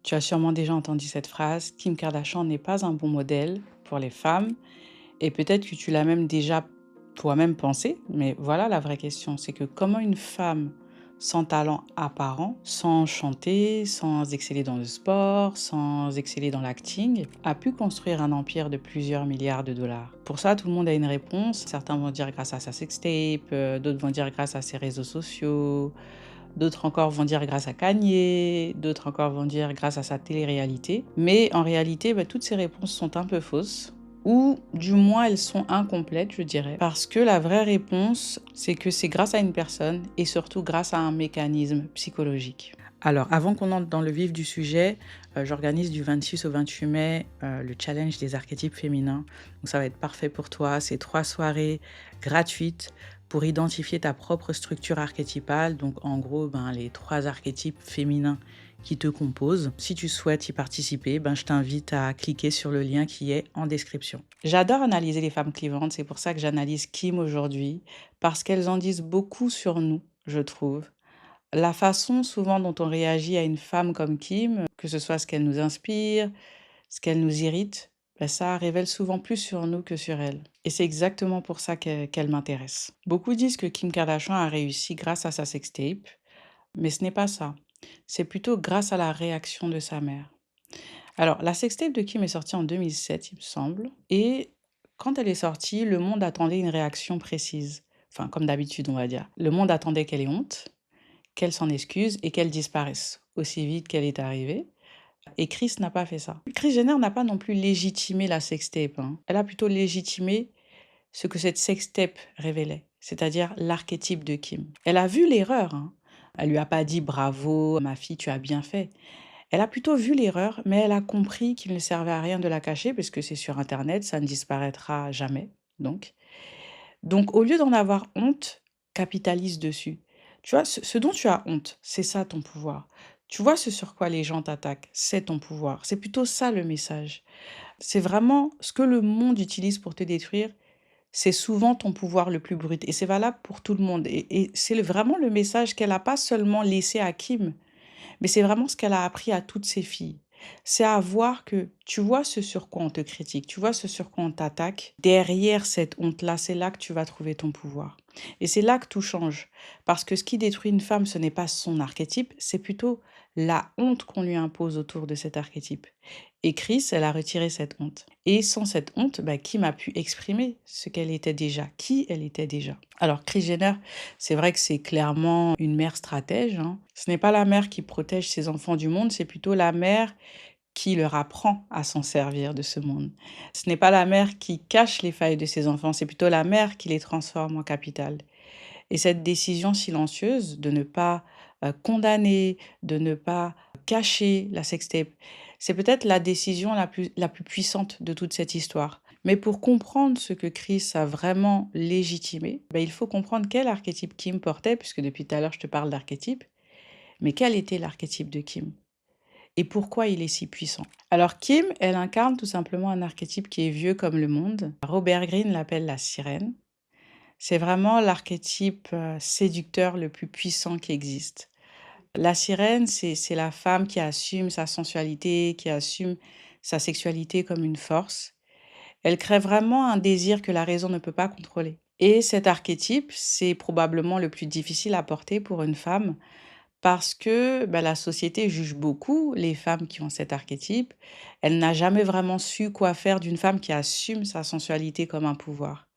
Tu as sûrement déjà entendu cette phrase: Kim Kardashian n'est pas un bon modèle pour les femmes. Et peut-être que tu l'as même déjà toi-même pensé, mais voilà la vraie question, c'est que comment une femme sans talent apparent, sans chanter, sans exceller dans le sport, sans exceller dans l'acting, a pu construire un empire de plusieurs milliards de dollars? Pour ça, tout le monde a une réponse. Certains vont dire grâce à sa sextape, d'autres vont dire grâce à ses réseaux sociaux, d'autres encore vont dire grâce à Kanye, d'autres encore vont dire grâce à sa télé-réalité. Mais en réalité, toutes ces réponses sont un peu fausses, ou du moins elles sont incomplètes, je dirais. Parce que la vraie réponse, c'est que c'est grâce à une personne et surtout grâce à un mécanisme psychologique. Alors, avant qu'on entre dans le vif du sujet, j'organise du 26 au 28 mai le challenge des archétypes féminins. Donc ça va être parfait pour toi. C'est 3 soirées gratuites pour identifier ta propre structure archétypale. Donc en gros, les 3 archétypes féminins qui te composent. Si tu souhaites y participer, je t'invite à cliquer sur le lien qui est en description. J'adore analyser les femmes clivantes, c'est pour ça que j'analyse Kim aujourd'hui, parce qu'elles en disent beaucoup sur nous, je trouve. La façon souvent dont on réagit à une femme comme Kim, que ce soit ce qu'elle nous inspire, ce qu'elle nous irrite, ça révèle souvent plus sur nous que sur elle. Et c'est exactement pour ça qu'elle m'intéresse. Beaucoup disent que Kim Kardashian a réussi grâce à sa sextape, mais ce n'est pas ça. C'est plutôt grâce à la réaction de sa mère. Alors, la sextape de Kim est sortie en 2007, il me semble, et quand elle est sortie, le monde attendait une réaction précise. Enfin, comme d'habitude, on va dire. Le monde attendait qu'elle ait honte, qu'elle s'en excuse et qu'elle disparaisse aussi vite qu'elle est arrivée. Et Kris n'a pas fait ça. Kris Jenner n'a pas non plus légitimé la sextape, hein. Elle a plutôt légitimé ce que cette sextape révélait, c'est-à-dire l'archétype de Kim. Elle a vu l'erreur, hein. Elle lui a pas dit bravo, ma fille, tu as bien fait. Elle a plutôt vu l'erreur, mais elle a compris qu'il ne servait à rien de la cacher parce que c'est sur Internet, ça ne disparaîtra jamais. Donc, au lieu d'en avoir honte, capitalise dessus. Tu vois, ce dont tu as honte, c'est ça ton pouvoir. Tu vois ce sur quoi les gens t'attaquent, c'est ton pouvoir. C'est plutôt ça le message. C'est vraiment ce que le monde utilise pour te détruire, c'est souvent ton pouvoir le plus brut. Et c'est valable pour tout le monde. Et c'est vraiment le message qu'elle n'a pas seulement laissé à Kim, mais c'est vraiment ce qu'elle a appris à toutes ses filles. C'est à voir que tu vois ce sur quoi on te critique, tu vois ce sur quoi on t'attaque. Derrière cette honte-là, c'est là que tu vas trouver ton pouvoir. Et c'est là que tout change. Parce que ce qui détruit une femme, ce n'est pas son archétype, c'est plutôt la honte qu'on lui impose autour de cet archétype. Et Chris, elle a retiré cette honte. Et sans cette honte, Kim a pu exprimer ce qu'elle était déjà, qui elle était déjà. Alors, Kris Jenner, c'est vrai que c'est clairement une mère stratège, hein. Ce n'est pas la mère qui protège ses enfants du monde, c'est plutôt la mère qui leur apprend à s'en servir de ce monde. Ce n'est pas la mère qui cache les failles de ses enfants, c'est plutôt la mère qui les transforme en capital. Et cette décision silencieuse de ne pas condamner, de ne pas cacher la sextape, c'est peut-être la décision la plus puissante de toute cette histoire. Mais pour comprendre ce que Chris a vraiment légitimé, il faut comprendre quel archétype Kim portait, puisque depuis tout à l'heure je te parle d'archétype, mais quel était l'archétype de Kim et pourquoi il est si puissant. Alors Kim, elle incarne tout simplement un archétype qui est vieux comme le monde. Robert Greene l'appelle la sirène. C'est vraiment l'archétype séducteur le plus puissant qui existe. La sirène, c'est la femme qui assume sa sensualité, qui assume sa sexualité comme une force. Elle crée vraiment un désir que la raison ne peut pas contrôler. Et cet archétype, c'est probablement le plus difficile à porter pour une femme parce que la société juge beaucoup les femmes qui ont cet archétype. Elle n'a jamais vraiment su quoi faire d'une femme qui assume sa sensualité comme un pouvoir.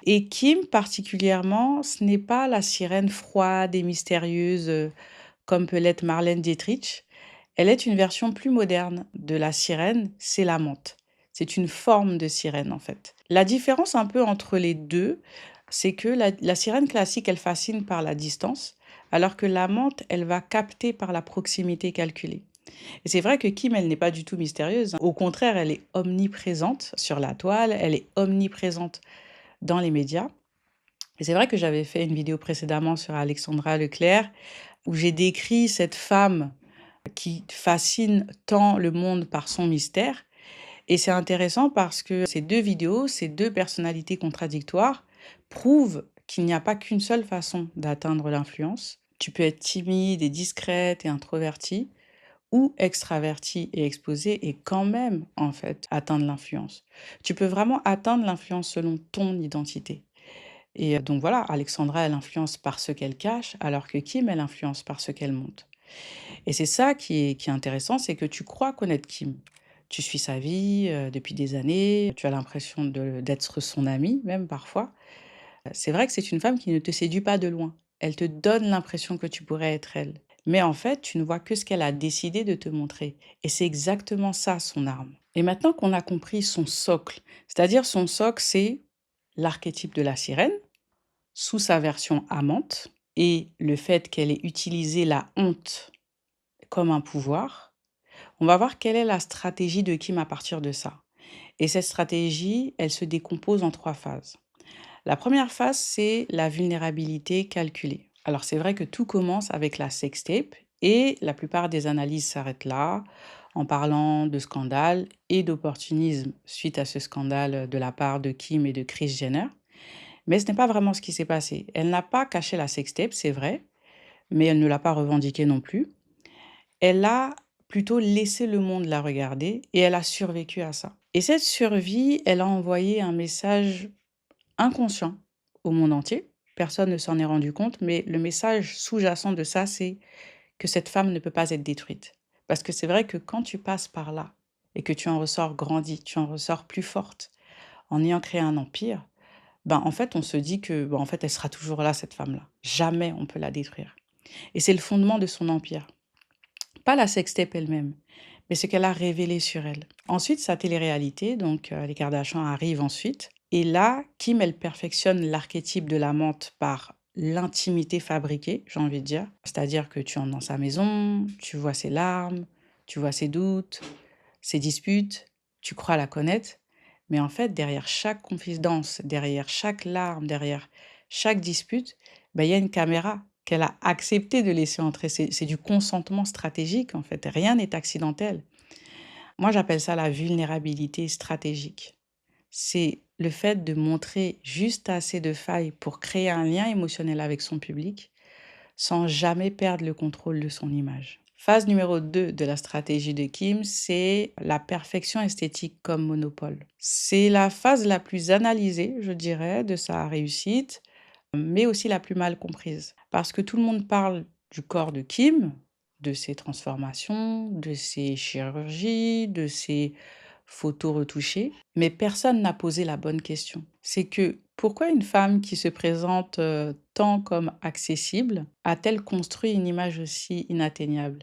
Et Kim, particulièrement, ce n'est pas la sirène froide et mystérieuse comme peut l'être Marlène Dietrich. Elle est une version plus moderne de la sirène, c'est la menthe. C'est une forme de sirène en fait. La différence un peu entre les deux, c'est que la sirène classique, elle fascine par la distance, alors que la menthe, elle va capter par la proximité calculée. Et c'est vrai que Kim, elle n'est pas du tout mystérieuse, hein. Au contraire, elle est omniprésente sur la toile, elle est omniprésente dans les médias. Et c'est vrai que j'avais fait une vidéo précédemment sur Alexandra Leclerc, où j'ai décrit cette femme qui fascine tant le monde par son mystère. Et c'est intéressant parce que ces deux vidéos, ces deux personnalités contradictoires, prouvent qu'il n'y a pas qu'une seule façon d'atteindre l'influence. Tu peux être timide et discrète et introvertie, ou extraverti et exposé et quand même, en fait, atteindre l'influence. Tu peux vraiment atteindre l'influence selon ton identité. Et donc voilà, Alexandra, elle influence par ce qu'elle cache, alors que Kim, elle influence par ce qu'elle montre. Et c'est ça qui est intéressant, c'est que tu crois connaître Kim. Tu suis sa vie depuis des années, tu as l'impression d'être son amie, même parfois. C'est vrai que c'est une femme qui ne te séduit pas de loin. Elle te donne l'impression que tu pourrais être elle. Mais en fait, tu ne vois que ce qu'elle a décidé de te montrer. Et c'est exactement ça son arme. Et maintenant qu'on a compris son socle, c'est-à-dire son socle, c'est l'archétype de la sirène, sous sa version amante, et le fait qu'elle ait utilisé la honte comme un pouvoir, on va voir quelle est la stratégie de Kim à partir de ça. Et cette stratégie, elle se décompose en 3 phases. La première phase, c'est la vulnérabilité calculée. Alors c'est vrai que tout commence avec la sextape et la plupart des analyses s'arrêtent là, en parlant de scandale et d'opportunisme suite à ce scandale de la part de Kim et de Kris Jenner. Mais ce n'est pas vraiment ce qui s'est passé. Elle n'a pas caché la sextape, c'est vrai, mais elle ne l'a pas revendiqué non plus. Elle a plutôt laissé le monde la regarder et elle a survécu à ça. Et cette survie, elle a envoyé un message inconscient au monde entier. Personne ne s'en est rendu compte, mais le message sous-jacent de ça, c'est que cette femme ne peut pas être détruite. Parce que c'est vrai que quand tu passes par là et que tu en ressors grandi, tu en ressors plus forte en ayant créé un empire, ben en fait, on se dit que ben, en fait, elle sera toujours là, cette femme-là. Jamais on peut la détruire. Et c'est le fondement de son empire. Pas la sextape elle-même, mais ce qu'elle a révélé sur elle. Ensuite, sa télé-réalité, donc les Kardashians arrivent ensuite. Et là, Kim, elle perfectionne l'archétype de l'amante par l'intimité fabriquée, j'ai envie de dire. C'est-à-dire que tu entres dans sa maison, tu vois ses larmes, tu vois ses doutes, ses disputes, tu crois la connaître. Mais en fait, derrière chaque confidence, derrière chaque larme, derrière chaque dispute, ben, il y a une caméra qu'elle a accepté de laisser entrer. C'est du consentement stratégique, en fait. Rien n'est accidentel. Moi, j'appelle ça la vulnérabilité stratégique. C'est le fait de montrer juste assez de failles pour créer un lien émotionnel avec son public sans jamais perdre le contrôle de son image. Phase numéro 2 de la stratégie de Kim, c'est la perfection esthétique comme monopole. C'est la phase la plus analysée, je dirais, de sa réussite, mais aussi la plus mal comprise. Parce que tout le monde parle du corps de Kim, de ses transformations, de ses chirurgies, de ses photos retouchées, mais personne n'a posé la bonne question. C'est que pourquoi une femme qui se présente tant comme accessible a-t-elle construit une image aussi inatteignable?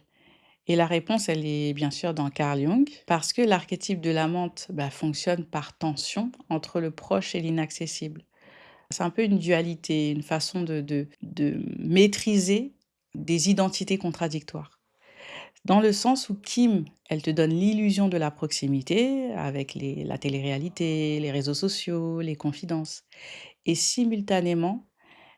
Et la réponse, elle est bien sûr dans Carl Jung, parce que l'archétype de l'amante fonctionne par tension entre le proche et l'inaccessible. C'est un peu une dualité, une façon de maîtriser des identités contradictoires. Dans le sens où Kim, elle te donne l'illusion de la proximité avec la télé-réalité, les réseaux sociaux, les confidences. Et simultanément,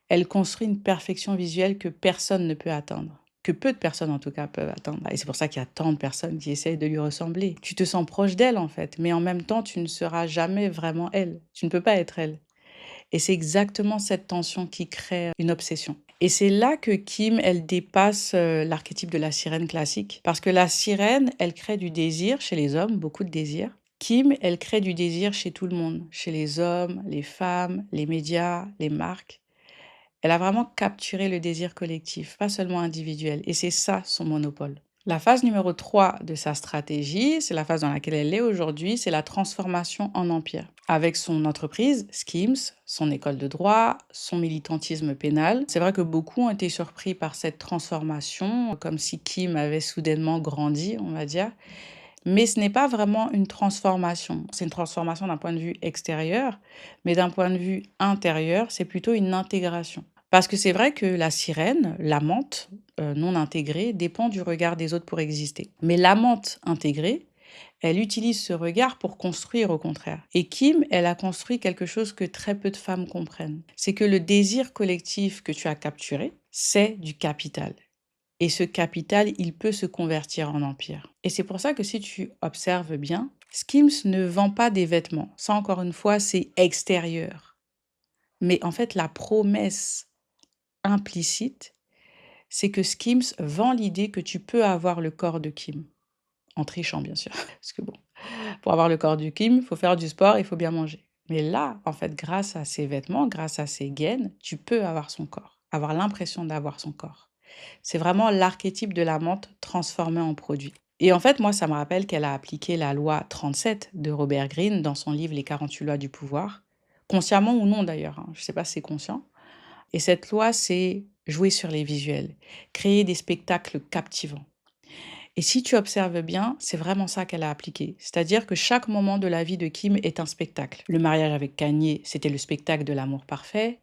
elle construit une perfection visuelle que personne ne peut atteindre. Que peu de personnes, en tout cas, peuvent atteindre. Et c'est pour ça qu'il y a tant de personnes qui essayent de lui ressembler. Tu te sens proche d'elle, en fait, mais en même temps, tu ne seras jamais vraiment elle. Tu ne peux pas être elle. Et c'est exactement cette tension qui crée une obsession. Et c'est là que Kim, elle dépasse l'archétype de la sirène classique. Parce que la sirène, elle crée du désir chez les hommes, beaucoup de désir. Kim, elle crée du désir chez tout le monde, chez les hommes, les femmes, les médias, les marques. Elle a vraiment capturé le désir collectif, pas seulement individuel. Et c'est ça son monopole. La phase numéro 3 de sa stratégie, c'est la phase dans laquelle elle est aujourd'hui, c'est la transformation en empire. Avec son entreprise, Skims, son école de droit, son militantisme pénal. C'est vrai que beaucoup ont été surpris par cette transformation, comme si Kim avait soudainement grandi, on va dire. Mais ce n'est pas vraiment une transformation. C'est une transformation d'un point de vue extérieur, mais d'un point de vue intérieur, c'est plutôt une intégration. Parce que c'est vrai que la sirène, l'amante non intégrée, dépend du regard des autres pour exister. Mais l'amante intégrée, elle utilise ce regard pour construire au contraire. Et Kim, elle a construit quelque chose que très peu de femmes comprennent. C'est que le désir collectif que tu as capturé, c'est du capital. Et ce capital, il peut se convertir en empire. Et c'est pour ça que si tu observes bien, Skims ne vend pas des vêtements. Ça, encore une fois, c'est extérieur. Mais en fait, la promesse implicite, c'est que Skims vend l'idée que tu peux avoir le corps de Kim, en trichant bien sûr. Parce que bon, pour avoir le corps du Kim, il faut faire du sport, il faut bien manger. Mais là, en fait, grâce à ses vêtements, grâce à ses gaines, tu peux avoir son corps, avoir l'impression d'avoir son corps. C'est vraiment l'archétype de la menthe transformé en produit. Et en fait, moi, ça me rappelle qu'elle a appliqué la loi 37 de Robert Greene dans son livre Les 48 lois du pouvoir, consciemment ou non d'ailleurs, hein, je ne sais pas si c'est conscient. Et cette loi, c'est jouer sur les visuels, créer des spectacles captivants. Et si tu observes bien, c'est vraiment ça qu'elle a appliqué. C'est-à-dire que chaque moment de la vie de Kim est un spectacle. Le mariage avec Kanye, c'était le spectacle de l'amour parfait.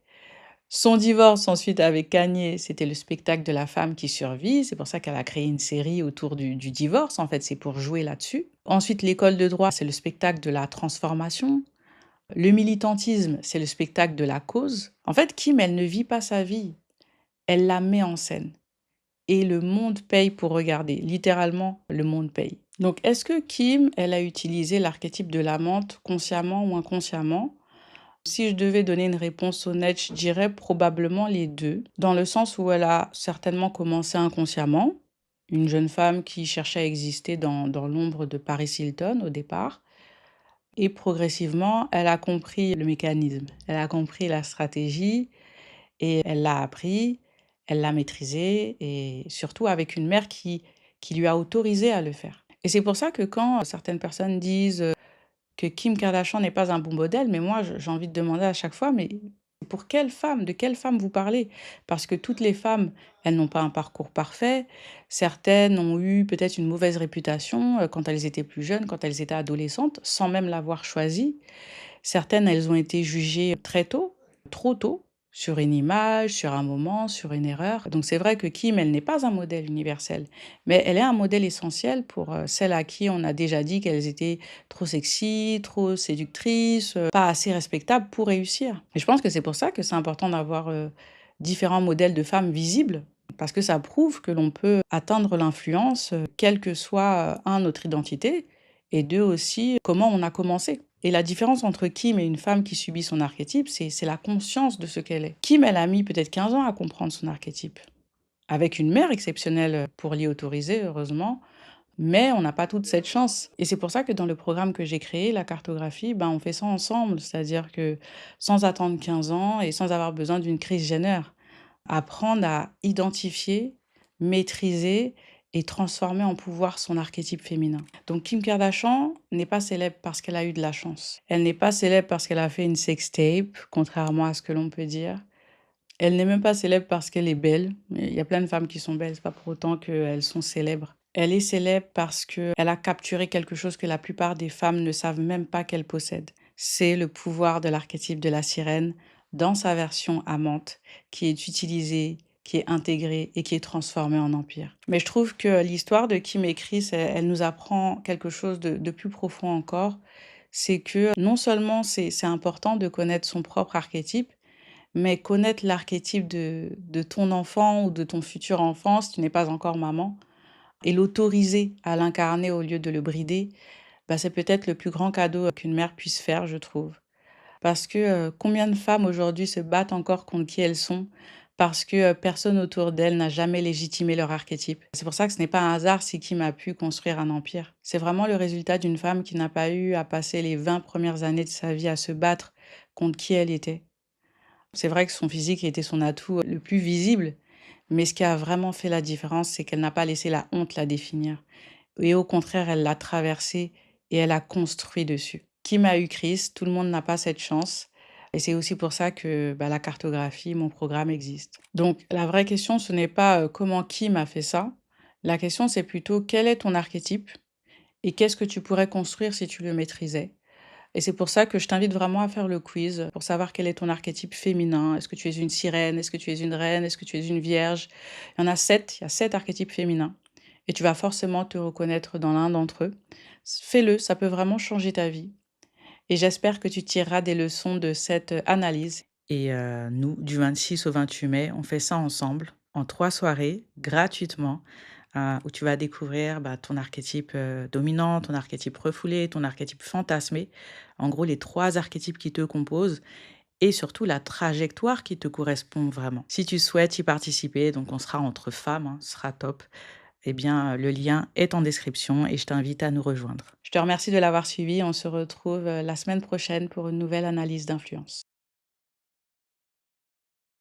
Son divorce ensuite avec Kanye, c'était le spectacle de la femme qui survit. C'est pour ça qu'elle a créé une série autour du divorce. En fait, c'est pour jouer là-dessus. Ensuite, l'école de droit, c'est le spectacle de la transformation. Le militantisme, c'est le spectacle de la cause. En fait, Kim, elle ne vit pas sa vie. Elle la met en scène. Et le monde paye pour regarder. Littéralement, le monde paye. Donc, est-ce que Kim, elle a utilisé l'archétype de la menthe consciemment ou inconsciemment? Si je devais donner une réponse honnête, je dirais probablement les deux, dans le sens où elle a certainement commencé inconsciemment, une jeune femme qui cherchait à exister dans l'ombre de Paris Hilton au départ, et progressivement, elle a compris le mécanisme, elle a compris la stratégie, et elle l'a appris, elle l'a maîtrisé, et surtout avec une mère qui lui a autorisé à le faire. Et c'est pour ça que quand certaines personnes disent que Kim Kardashian n'est pas un bon modèle, mais moi, j'ai envie de demander à chaque fois, mais pour quelle femme? De quelle femme vous parlez? Parce que toutes les femmes, elles n'ont pas un parcours parfait. Certaines ont eu peut-être une mauvaise réputation quand elles étaient plus jeunes, quand elles étaient adolescentes, sans même l'avoir choisi. Certaines, elles ont été jugées très tôt, trop tôt, sur une image, sur un moment, sur une erreur. Donc c'est vrai que Kim, elle n'est pas un modèle universel, mais elle est un modèle essentiel pour celles à qui on a déjà dit qu'elles étaient trop sexy, trop séductrices, pas assez respectables pour réussir. Et je pense que c'est pour ça que c'est important d'avoir différents modèles de femmes visibles, parce que ça prouve que l'on peut atteindre l'influence, quelle que soit, un, notre identité, et deux aussi, comment on a commencé. Et la différence entre Kim et une femme qui subit son archétype, c'est la conscience de ce qu'elle est. Kim, elle a mis peut-être 15 ans à comprendre son archétype, avec une mère exceptionnelle pour l'y autoriser, heureusement, mais on n'a pas toute cette chance. Et c'est pour ça que dans le programme que j'ai créé, la cartographie, ben, on fait ça ensemble, c'est-à-dire que sans attendre 15 ans et sans avoir besoin d'une crise Jenner, apprendre à identifier, maîtriser et transformer en pouvoir son archétype féminin. Donc Kim Kardashian n'est pas célèbre parce qu'elle a eu de la chance. Elle n'est pas célèbre parce qu'elle a fait une sextape, contrairement à ce que l'on peut dire. Elle n'est même pas célèbre parce qu'elle est belle. Il y a plein de femmes qui sont belles, c'est pas pour autant qu'elles sont célèbres. Elle est célèbre parce qu'elle a capturé quelque chose que la plupart des femmes ne savent même pas qu'elles possèdent. C'est le pouvoir de l'archétype de la sirène dans sa version amante, qui est utilisée, qui est intégrée et qui est transformée en empire. Mais je trouve que l'histoire de Kim et Chris, elle nous apprend quelque chose de plus profond encore. C'est que non seulement c'est important de connaître son propre archétype, mais connaître l'archétype de ton enfant ou de ton futur enfant, si tu n'es pas encore maman, et l'autoriser à l'incarner au lieu de le brider, bah, c'est peut-être le plus grand cadeau qu'une mère puisse faire, je trouve. Parce que combien de femmes aujourd'hui se battent encore contre qui elles sont parce que personne autour d'elles n'a jamais légitimé leur archétype. C'est pour ça que ce n'est pas un hasard si Kim a pu construire un empire. C'est vraiment le résultat d'une femme qui n'a pas eu à passer les 20 premières années de sa vie à se battre contre qui elle était. C'est vrai que son physique était son atout le plus visible, mais ce qui a vraiment fait la différence, c'est qu'elle n'a pas laissé la honte la définir. Et au contraire, elle l'a traversée et elle a construit dessus. Qui m'a eu Chris, tout le monde n'a pas cette chance. Et c'est aussi pour ça que bah, la cartographie, mon programme existe. Donc la vraie question, ce n'est pas comment Kim a fait ça. La question, c'est plutôt quel est ton archétype et qu'est-ce que tu pourrais construire si tu le maîtrisais. Et c'est pour ça que je t'invite vraiment à faire le quiz pour savoir quel est ton archétype féminin. Est-ce que tu es une sirène? Est-ce que tu es une reine? Est-ce que tu es une vierge? Il y en a 7, il y a 7 archétypes féminins. Et tu vas forcément te reconnaître dans l'un d'entre eux. Fais-le, ça peut vraiment changer ta vie. Et j'espère que tu tireras des leçons de cette analyse. Et nous, du 26 au 28 mai, on fait ça ensemble, en 3 soirées, gratuitement, où tu vas découvrir bah, ton archétype dominant, ton archétype refoulé, ton archétype fantasmé. En gros, les 3 archétypes qui te composent. et surtout la trajectoire qui te correspond vraiment. Si tu souhaites y participer, donc on sera entre femmes, hein, ce sera top. Eh bien, le lien est en description et je t'invite à nous rejoindre. Je te remercie de l'avoir suivi. On se retrouve la semaine prochaine pour une nouvelle analyse d'influence.